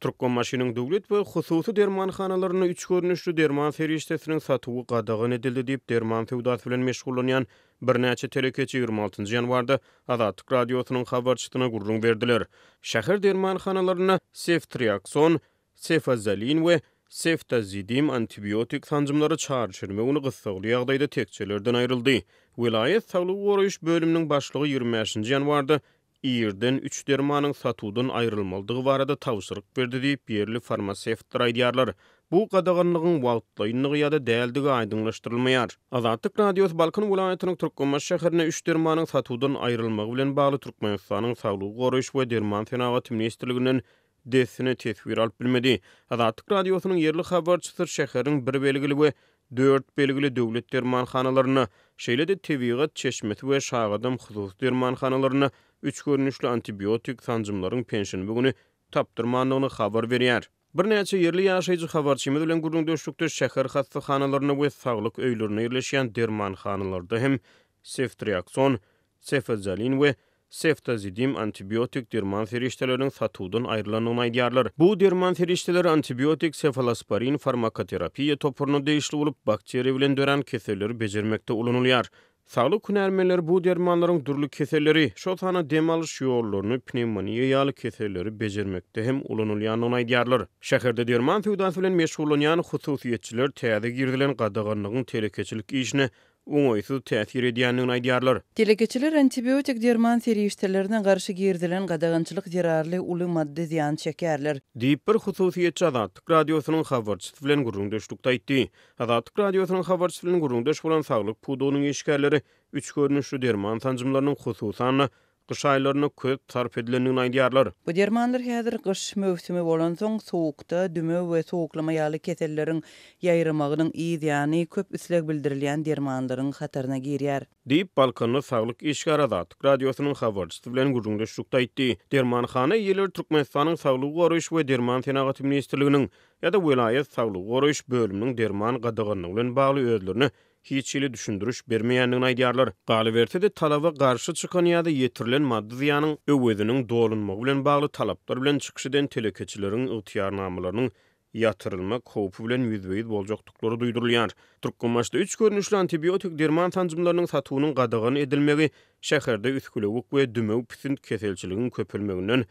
Turkmenbaşynyň döwlet we hususy dermanhanalarına 3 görnüşli derman feriştesiniň satywy gadagan edildi diýip derman sewdasy bilen meşgullanýan birnäçe telekeçi 26-njy ýanwarda Azatlyk radiosynyň habarçysyna gurrun berdiler. Şäher dermanhanalarına Ceftriaxon, Cefazolin we Ceftazidim antibiotik sanjymlary çağrışyrmagyny gysgaly ýagdaýda tekçelerden aýryldy. Vilayet Saglyk goraýyş bölüminiň başlygy 25-nji ýanwarda İýerden 3 dermanyň satuwdan aýrylmalydygy barada tawşyryk berdi diýip ýerli farmasewtlar aýdýarlar. Bu gadaganlygyň wagtlaýynlygy ýa-da däldigi aýdyňlaşdyrylmaýar. Azatlyk radiosy Balkan vilayatynyň Türkmenbaş şäherine 3 dermanyň satuwdan aýrylmagy bilen bagly Türkmenistanyň Saglyk goraýyş we derman senawaty ministrliginden desine tesbir alyp bilmedi. Azatlyk radiosynyň ýerli habarçysy şäheriň bir belgili we 4 belgili döwlet dermanhanalarına, şeýle-de Tebigat, Çeşmeti we Şagadam hususy dermanhanalarına 3 görnüşli antibiotik sanjymlaryň pensioni bugüni tapdyrmanlygyny habar berýär. Bir näçe ýerli ýaşaýjy habarçymyz bilen gurulmuşlukda şäher hastakhanalarına we saglyk öýlerine ýerleşýän dermanhanalarda hem Ceftriaxon, Cefazolin we Ceftazidim antibiotik derman ferişteleriniň satuwdan aýrylanyny aýdýarlar. Bu derman ferişteleri antibiotik sefalosporin farmakoterapiýa topuruny deýişli bolup bakteriýa bilen dören keselleri bejermekde ulanylýar. Saglyk hünärmenleri bu dermanlaryň durly keselleri, şo sana dem alyş ýollaryny, pneumoniýa ýaly keselleri bejermekde hem ulanylýanyny aýdýarlar. Şäherde derman sewdasy bilen meşgullanýan hususiýetçiler täze girdilen gadaganlygyň telekeçilik işine oňoýsuz täsir edýändigini aýdýarlar. Telekeçiler antibiotik derman feriştelerine garşy girdilen gadagançylyk zerarly uly madde ziýan çekerler. Diýip bir hususiýetçi Azatlyk radiosynyň habarçysy bilen gurrundaşlykda aýtdy. Azatlyk radiosynyň habarçysy bilen gurrundaş bolan saglyk pudunyň eşgärleri 3 görnüşli derman sanjymlarynyň hususany gyş aýlaryna köp sarf edilendigini aýdýarlar. Bu dermanlar häzir gyş mövsümi bolan soň sowukda düme we sowuklama ýaly keselleriň ýaýramagynyň ýa-ni köp üsleg bildirilýän dermanlaryň hatarına girýär. Diýip Balkanly saglyk eşgär Azatlyk radiosynyň habarçysy bilen gurrundaşlykda aýtdy. Dermanhana ýerler Türkmenistanyň Saglyk goraýyş we derman senawaty ministrliginiň ýa-da vilayet Saglyk goraýyş bölüminiň derman gadaganlygy bilen bagly özlerini hiç ýyly düşündürüş bermeýändigini aýdýarlar. Galybertede talaba garşy çykan ýa-da ýetirilen madde ziýanyň öwediniň dolunmagy bilen bagly talaplar bilen çykyşydan telekeçileriň ygtyýarnamalarynyň ýatyrylmak howpy bilen ýüzbeýiz boljakdyklary duýdurulýar. Türkmenbaşda 3 görnüşli antibiotik derman sanjymlarynyň satuwynyň gadagan edilmegi şäherde üskülewik we dümew pisint keselçiligiň köpelmeginden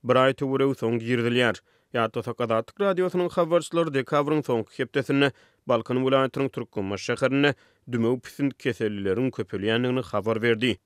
bir aý töwerew soň girdilýär. Ýa-da Azatlyk radiosynyň habarçylary dekabryň soňky hepdesinde Balkan vilayatynyň Türkmenbaş şäherine dümew pisint kesellileriň köpelýändigini habar berdi.